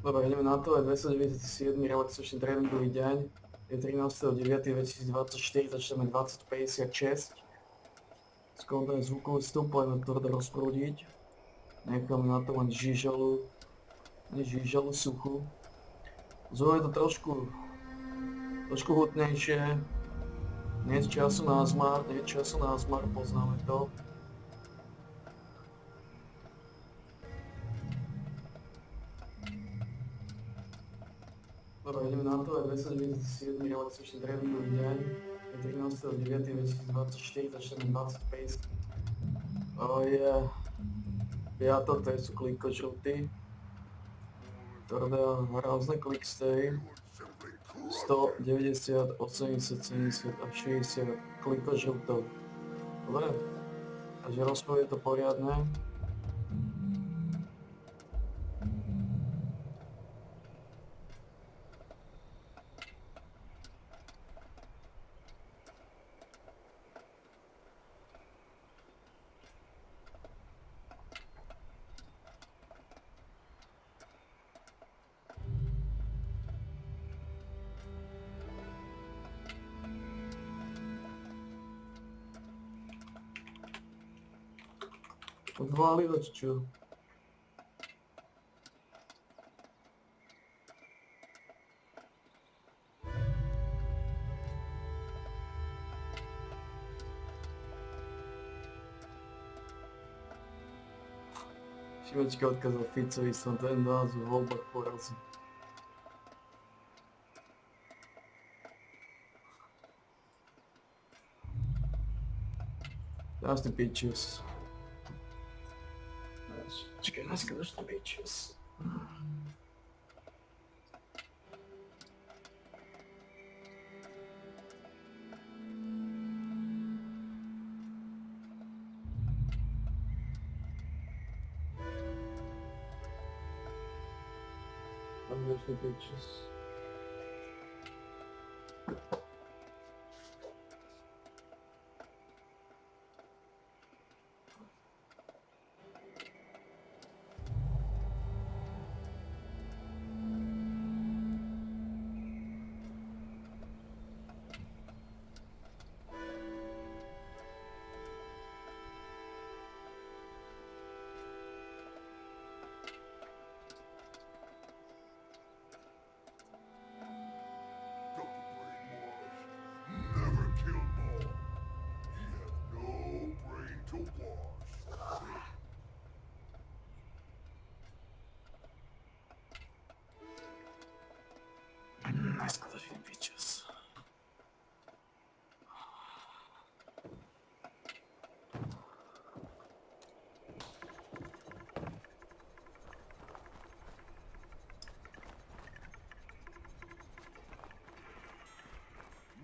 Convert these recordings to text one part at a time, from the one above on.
Dobre, ideme na to, je 297. relaxačný tréningový deň, je 13.9.2024, začneme 20.56. Skontrolujem zvukový vstup, poďme to rozprúdiť. Necháme na to len žížalu suchu. Zvoje to trošku hutnejšie. Nie je času na zmar, poznáme to. Dobre, ideme na to, je 297. relaxačný tréningový deň, je 13.9.2024, začneme 20.50. Je piatok, to sú klikožruty, ktoré dá hrozné klikstej. 190, 80, 70 a 60 klikožrutov. Dobre, takže rozpor je to poriadne. Odvalilo čo? Šimečka odkázal Ficovi, som ten nás v voľbách porazil. That's the bitches. Čekaj, naskadáš to bitches. Naskadáš to bitches. Naskadáš to bitches.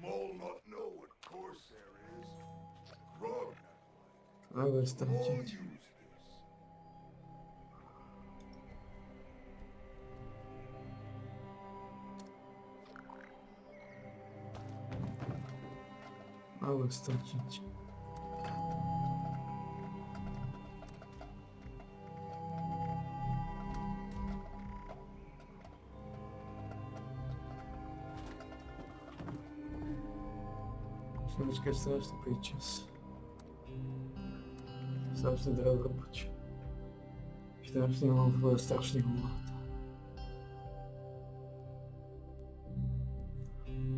Mole not know what Corsair is. Grog has one. Aj All stačiť. use this. Ale stačiť. Šimečka, strašný bitches. Strašný drahoboč. Strašný hovor, strašný hovor.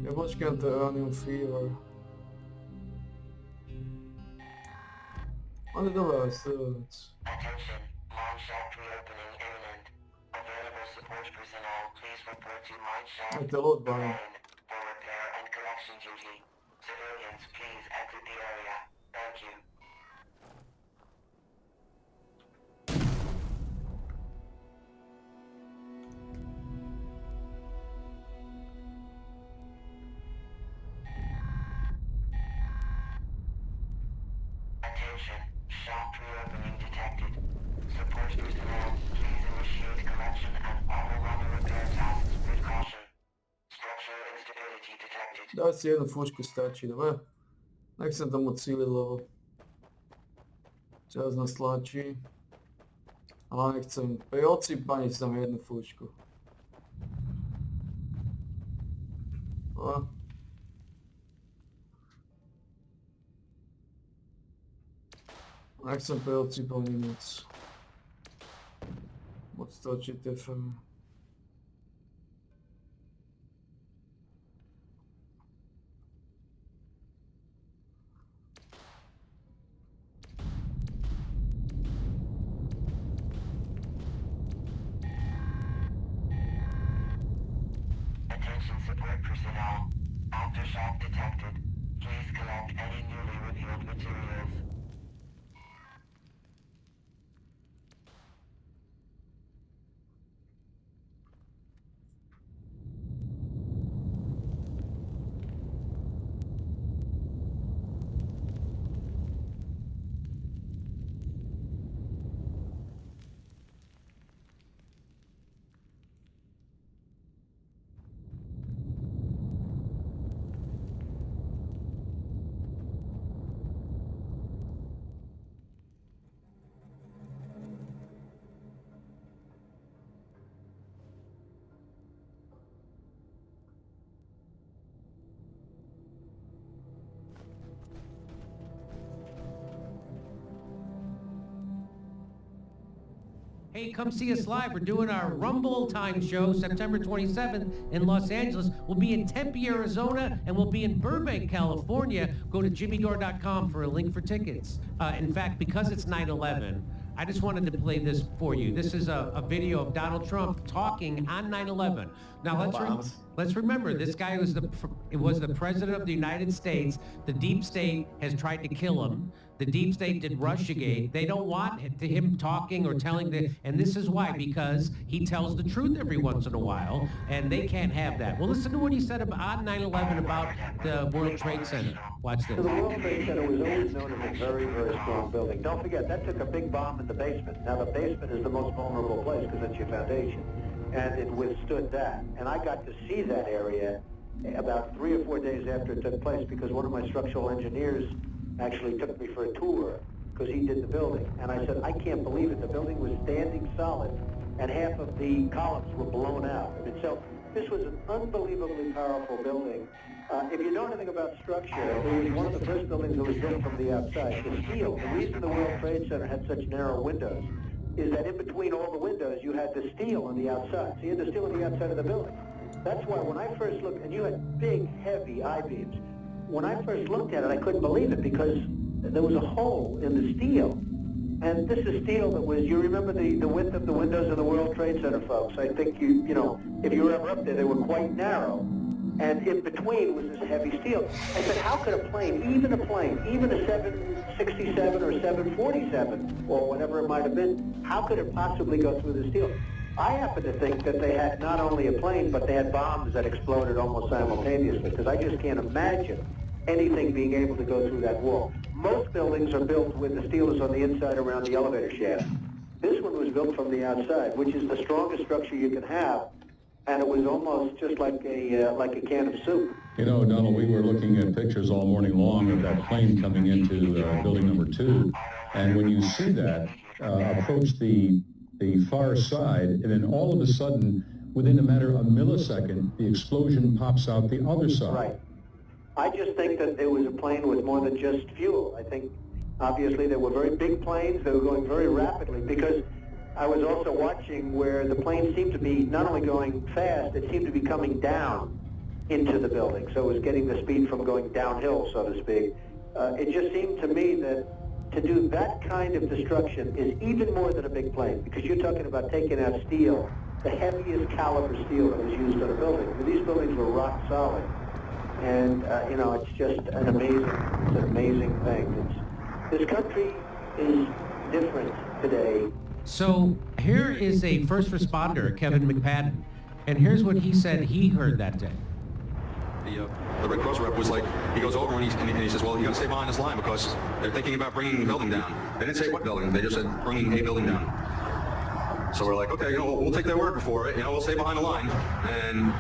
Ja počkám to Uranium Fever. On je dobrá vec, to je vec. Attention, mine shaft reopening imminent. Available support personnel, please report to mine shaft Je to load bar. main for repair and correction duty. Civilians, please exit the area. Thank you. Attention, shaft reopening detected. Support personnel, please initiate correction and all other repair tasks with caution. Structural instability detected. Daj si jednu fúšku stačí, dobre? Nech sa tomu cíli, lebo čas nás tlačí. Ale nechcem, pri odsýpaniť si tam jednu fúčku. A. Nechcem PLC plní moc. Moc točit FM. Attention support personnel. Aftershock detected. Please collect any newly revealed materials. Hey, come see us live. We're doing our Rumble Time show September 27th in Los Angeles. We'll be in Tempe, Arizona, and we'll be in Burbank, California. Go to jimmydore.com for a link for tickets. In fact, because it's 9/11, I just wanted to play this for you. This is a video of Donald Trump talking on 9/11. Now let's remember, this guy was the president of the United States. The deep state has tried to kill him. The deep state did Russiagate. They don't want him talking or telling and this is why, because he tells the truth every once in a while, and they can't have that. Well, listen to what he said on 9/11 about the World Trade Center. Watch this. So the World Trade Center was always known as a very, very strong building. Don't forget, that took a big bomb in the basement. Now, the basement is the most vulnerable place because it's your foundation, and it withstood that. And I got to see that area about 3 or 4 days after it took place because one of my structural engineers actually took me for a tour because he did the building. And I said, I can't believe it. The building was standing solid, and half of the columns were blown out. And so this was an unbelievably powerful building. If you know anything about structure, it was one of the first buildings that was built from the outside. The steel, the reason the World Trade Center had such narrow windows is that in between all the windows, you had the steel on the outside. So you had the steel on the outside of the building. That's why when I first looked, and you had big, heavy I-beams, when I first looked at it, I couldn't believe it because there was a hole in the steel. And this is steel that was, you remember the width of the windows of the World Trade Center, folks. I think you know, if you were ever up there, they were quite narrow. And in between was this heavy steel. I said, how could a plane, even a 767 or 747, or whatever it might have been, how could it possibly go through the steel? I happen to think that they had not only a plane, but they had bombs that exploded almost simultaneously, because I just can't imagine anything being able to go through that wall. Most buildings are built with the steel is on the inside around the elevator shaft. This one was built from the outside, which is the strongest structure you can have, and it was almost just like a can of soup. You know, Donald, we were looking at pictures all morning long of that plane coming into building number 2, and when you see that approach the far side, and then all of a sudden, within a matter of a millisecond, the explosion pops out the other side. Right. I just think that it was a plane with more than just fuel. I think, obviously, they were very big planes. They were going very rapidly, because I was also watching where the plane seemed to be not only going fast, it seemed to be coming down into the building. So it was getting the speed from going downhill, so to speak. It just seemed to me that to do that kind of destruction is even more than a big plane, because you're talking about taking out steel, the heaviest caliber steel that was used on a building. I mean, these buildings were rock solid. And, you know, it's just an amazing thing. This country is different today. So here is a first responder, Kevin McPadden, and here's what he said he heard that day. The Red Cross rep was like, he goes over and he says, well, you got to stay behind this line because they're thinking about bringing the building down. They didn't say what building, they just said bringing a building down. So we're like, okay, you know, we'll take their word for it, you know, we'll stay behind the line. And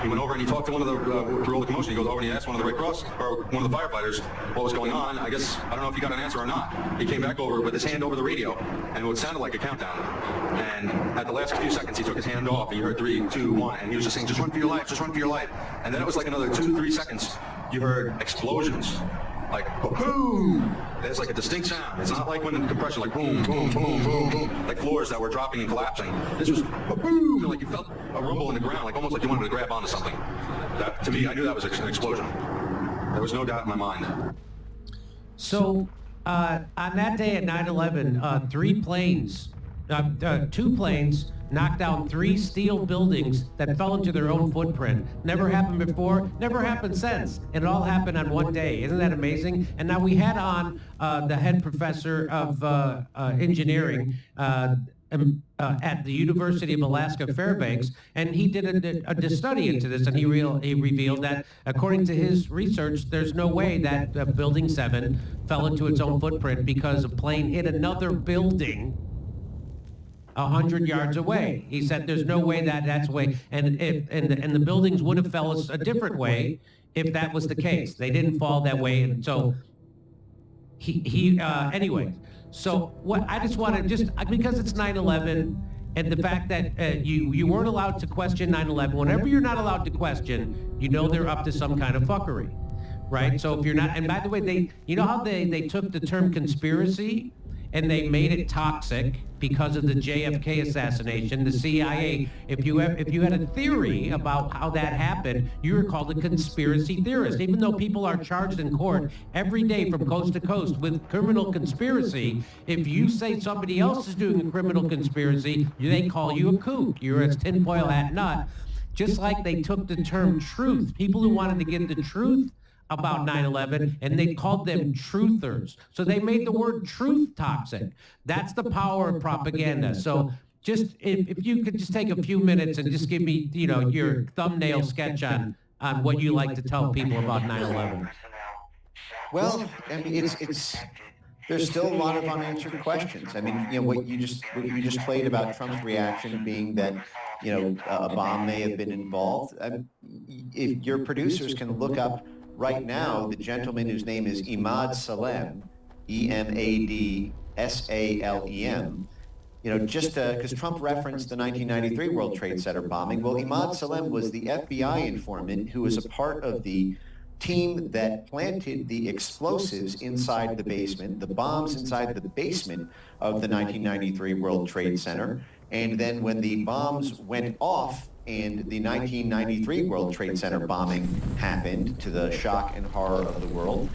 he went over and he talked to one of the, through all the commotion, he goes over and he asked one of the Red Cross, or one of the firefighters, what was going on. I guess, I don't know if he got an answer or not. He came back over with his hand over the radio, and it sounded like a countdown. And at the last few seconds, he took his hand off, and you heard 3, 2, 1, and he was just saying, just run for your life, just run for your life. And then it was like another 2, 3 seconds, you heard explosions. Like, boom! There's like a distinct sound. It's not like when in compression, like boom, boom, boom, boom, boom, like floors that were dropping and collapsing. This was boom, and like you felt a rumble in the ground, like almost like you wanted to grab onto something. That, to me, I knew that was an explosion. There was no doubt in my mind. So, on that day at 9/11, 3 planes, 2 planes knocked down 3 steel buildings that fell into their own footprint. Never happened before, never happened since. And it all happened on one day. Isn't that amazing? And now we had on the head professor of engineering at the University of Alaska Fairbanks, and he did a study into this, and he revealed that, according to his research, there's no way that Building 7 fell into its own footprint because a plane hit another building 100 yards away. He said there's no way that's way, and the buildings would have fell a different way if that was the case. They didn't fall that way, and so anyway. So what I just want to because it's 9/11 and the fact that you weren't allowed to question 9/11. Whenever you're not allowed to question, you know they're up to some kind of fuckery, right? So if you're not, and by the way, you know how they took the term conspiracy and they made it toxic because of the JFK assassination. The CIA, if you had a theory about how that happened, you were called a conspiracy theorist. Even though people are charged in court every day from coast to coast with criminal conspiracy, if you say somebody else is doing a criminal conspiracy, they call you a kook. You're a tinfoil hat nut. Just like they took the term truth. People who wanted to get the truth about 9/11, and they called them truthers. So they made the word truth toxic. That's the power of propaganda. So just if you could just take a few minutes and just give me, your thumbnail sketch on what you like to tell people about 9/11. Well, I mean, it's there's still a lot of unanswered questions. I mean, what you just played about Trump's reaction being that, a bomb may have been involved. If your producers can look up right now the gentleman whose name is Emad Salem, Emadsalem, just because Trump referenced the 1993 World Trade Center bombing. Well, Emad Salem was the FBI informant who was a part of the team that planted the explosives inside the basement, the bombs inside the basement of the 1993 World Trade Center. And then when the bombs went off and the 1993 World Trade Center bombing happened, to the shock and horror of the world,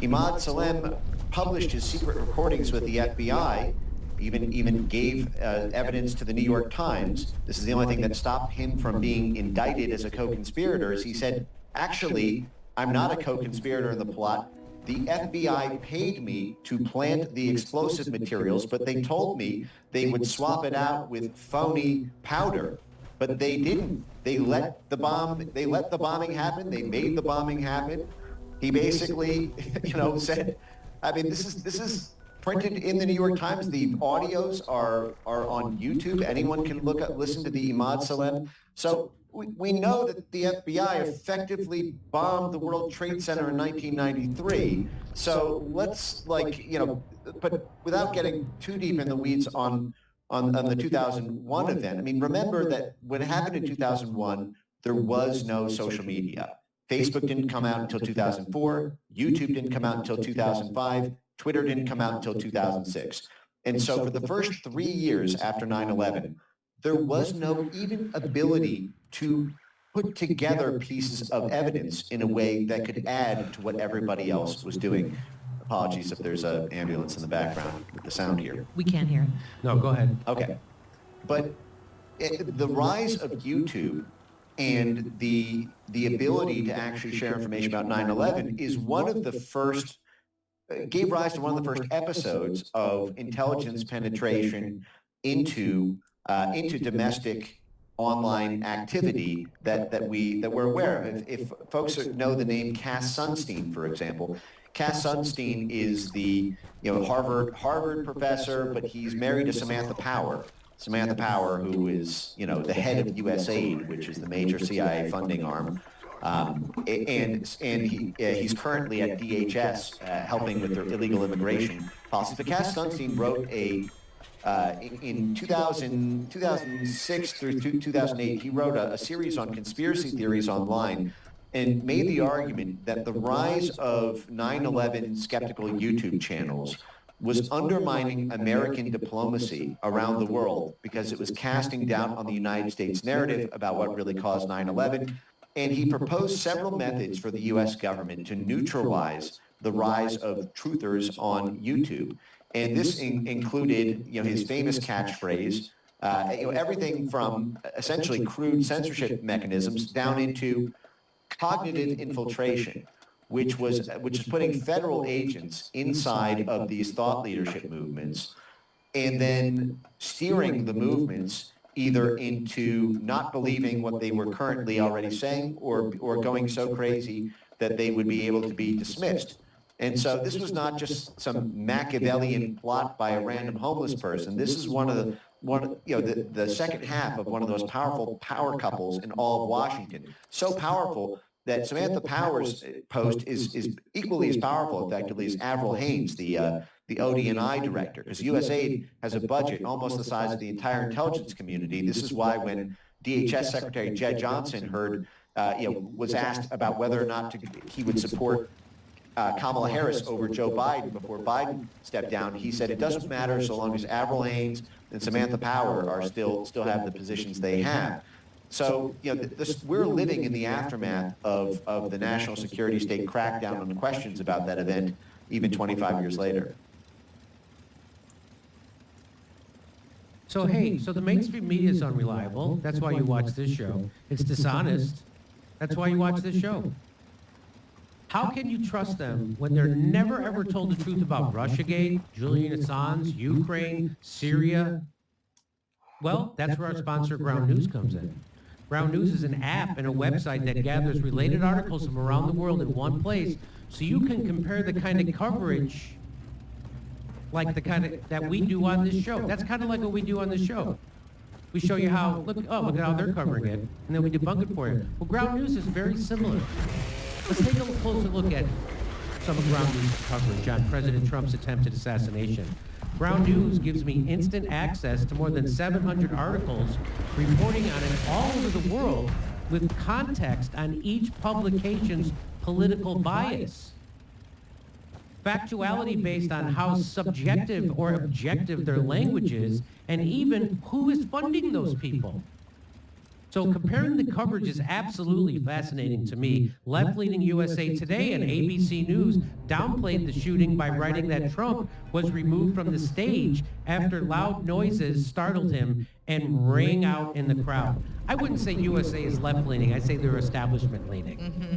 Emad Salem published his secret recordings with the FBI, even gave evidence to the New York Times. This is the only thing that stopped him from being indicted as a co-conspirator, is he said, actually, I'm not a co-conspirator in the plot. The FBI paid me to plant the explosive materials, but they told me they would swap it out with phony powder. But they didn't. They let the bombing happen. They made the bombing happen. He basically, said, I mean, this is printed in the New York Times. The audios are on YouTube. Anyone can listen to the Emad Salem. So we know that the FBI effectively bombed the World Trade Center in 1993. So let's but without getting too deep in the weeds on the 2001 event. I mean, remember that when it happened in 2001, there was no social media. Facebook didn't come out until 2004. YouTube didn't come out until 2005. Twitter didn't come out until 2006. And so for the first 3 years after 9/11, there was no even ability to put together pieces of evidence in a way that could add to what everybody else was doing. Apologies if there's an ambulance in the background with the sound here. We can't hear it. No, go ahead. Okay. But the rise of YouTube and the ability to actually share information about 9/11 is one of the first, gave rise to one of the first episodes of intelligence penetration into domestic online activity that we're aware of. If folks know the name Cass Sunstein, for example, Cass Sunstein is the Harvard professor, but he's married to Samantha Power, Samantha Power, who is, the head of USAID, which is the major CIA funding arm, and he's currently at DHS helping with their illegal immigration policies. But Cass Sunstein wrote in 2006 through 2008, he wrote a series on conspiracy theories online and made the argument that the rise of 9/11 skeptical YouTube channels was undermining American diplomacy around the world because it was casting doubt on the United States narrative about what really caused 9/11. And he proposed several methods for the U.S. government to neutralize the rise of truthers on YouTube. And this included, his famous catchphrase, everything from essentially crude censorship mechanisms down into cognitive infiltration, which is putting federal agents inside of these thought leadership movements and then steering the movements either into not believing what they were currently already saying or going so crazy that they would be able to be dismissed. And so this was not just some Machiavellian plot by a random homeless person. This is the second half of one of the most powerful power couples in all of Washington. So powerful that Samantha Power's post is equally as powerful, effectively, as Avril Haines, the ODNI director, because USAID has a budget almost the size of the entire intelligence community. This is why when DHS Secretary Jed Johnson was asked about whether or not he would support Kamala Harris over Joe Biden before Biden stepped down, he said it doesn't matter so long as Avril Haines and Samantha Power are still have the positions they have. So, we're living in the aftermath of the national security state crackdown on questions about that event, even 25 years later. So the mainstream media is unreliable. That's why you watch this show. It's dishonest. That's why you watch this show. How can you trust them when they're never ever told the truth about Russiagate, Julian Assange, Ukraine, Syria? Well, that's where our sponsor Ground News comes in. Ground News is an app and a website that gathers related articles from around the world in one place, so you can compare the kind of coverage like the kind of that we do on this show. That's kind of like what we do on this show. We show you how, look at how they're covering it, and then we debunk it for you. Well, Ground News is very similar. Let's take a closer look at some of Ground News coverage on President Trump's attempted assassination. Ground News gives me instant access to more than 700 articles reporting on it all over the world with context on each publication's political bias. Factuality based on how subjective or objective their language is, and even who is funding those people. So comparing the coverage is absolutely fascinating to me. Left-leaning USA Today and ABC News downplayed the shooting by writing that Trump was removed from the stage after loud noises startled him and rang out in the crowd. I wouldn't say USA is left-leaning. I'd say they're establishment-leaning. Mm-hmm.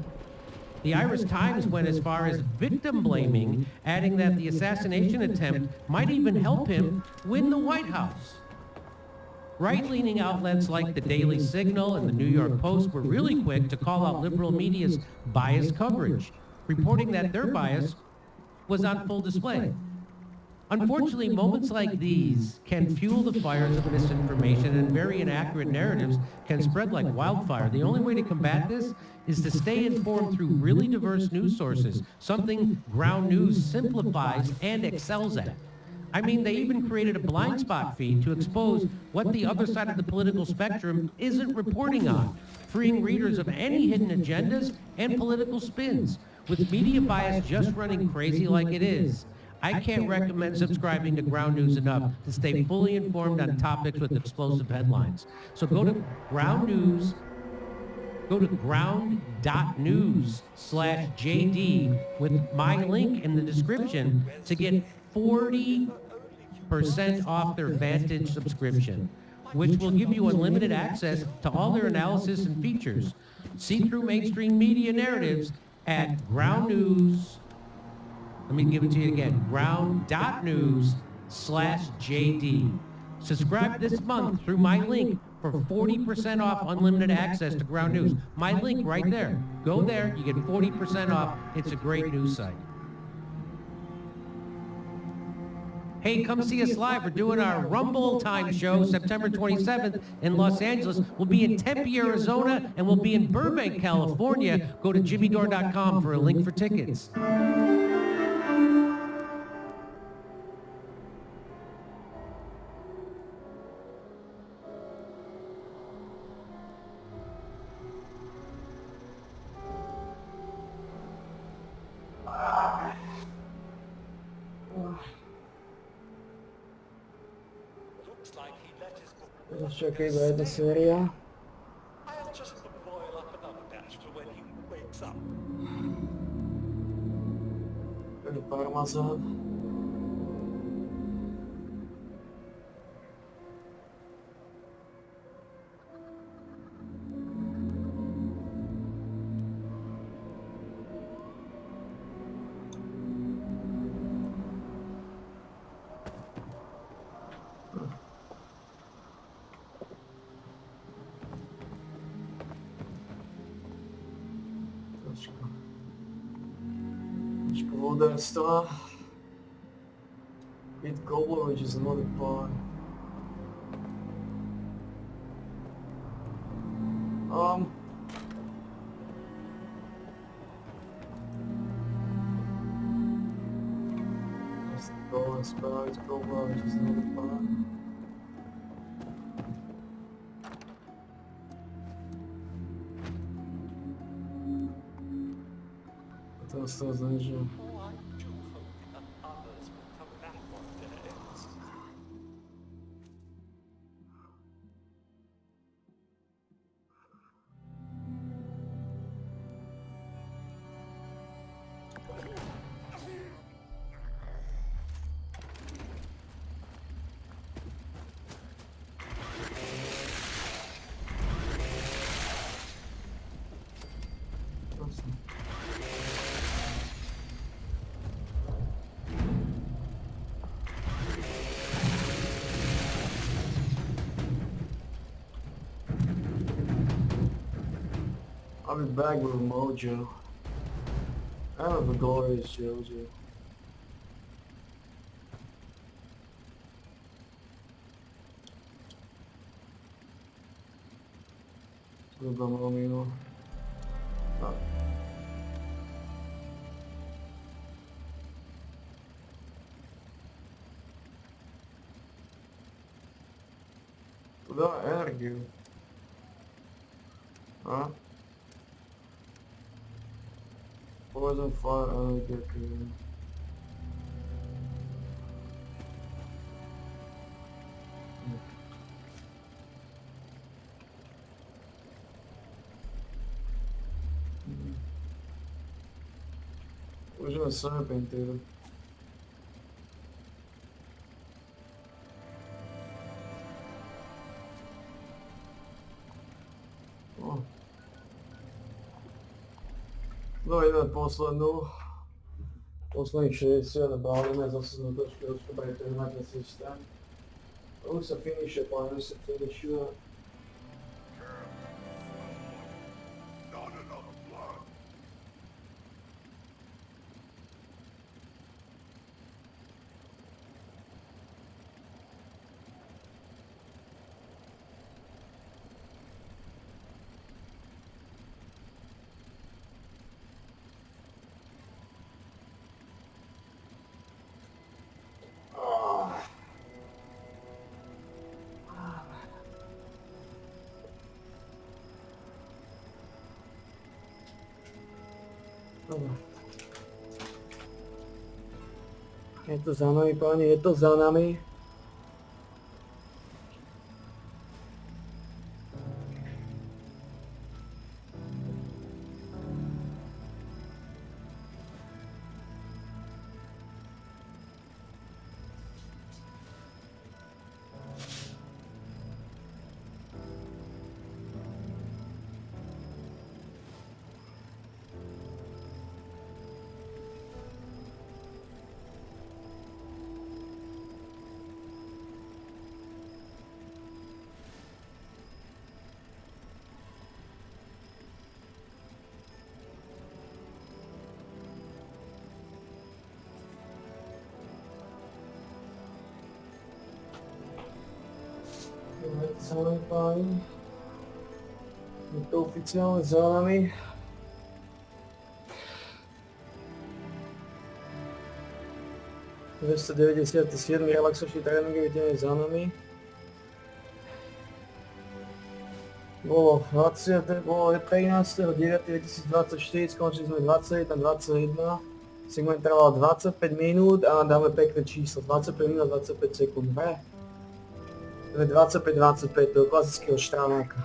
The Irish Times went as far as victim blaming, adding that the assassination attempt might even help him win the White House. Right-leaning outlets like the Daily Signal and the New York Post were really quick to call out liberal media's biased coverage, reporting that their bias was on full display. Unfortunately, moments like these can fuel the fires of misinformation, and very inaccurate narratives can spread like wildfire. The only way to combat this is to stay informed through really diverse news sources, something Ground News simplifies and excels at. I mean, they even created a blind spot feed to expose what the other side of the political spectrum isn't reporting on, freeing readers of any hidden agendas and political spins. With media bias just running crazy like it is, I can't recommend subscribing to Ground News enough to stay fully informed on topics with explosive headlines. So go to Ground News, go to ground.news/JD with my link in the description to get 40% off their Vantage subscription, which will give you unlimited access to all their analysis and features. See through mainstream media narratives at Ground News. Let me give it to you again, ground.news/JD. Subscribe this month through my link for 40% off unlimited access to Ground News. My link right there. Go there, you get 40% off. It's a great news site. Hey, come see us live. We're doing our Rumble Time show September 27th in Los Angeles. We'll be in Tempe, Arizona, and we'll be in Burbank, California. Go to jimmydore.com for a link for tickets. Looks like he let his book. Čekaj, iba jedna séria. I'll just boil up another batch for when he wakes up. Tady parmazán. Trošku vodarstva. Pete Gobbler, which is another pawn. Let's go and spell Pete Gobbler, which is another pawn. To znamená, Oh, I do hope that others will come back one day. I'll be back with Mojo. I have a glorious Jojo. Super Romeo. Ah. Куда энергию? А? Poison fire energy. Hoje é serpenteiro. Oh. No ideme posledných 60 a bavíme zase na trošku pretrhnať na systém. Už sa finišuje, pán, už sa finišuje. Not enough blood. Dobre. Je to za nami, páni, je to za nami. Samý fajn. Je to oficiálne za nami. ...297. relaxačný tréningový deň je za nami. Bolo 13.9.2024, skončili sme 21.21. Segment trval 25 minút a dáme pekné číslo, 25 minút a 25 sekúnd, 25-25, toho klasického štránáka,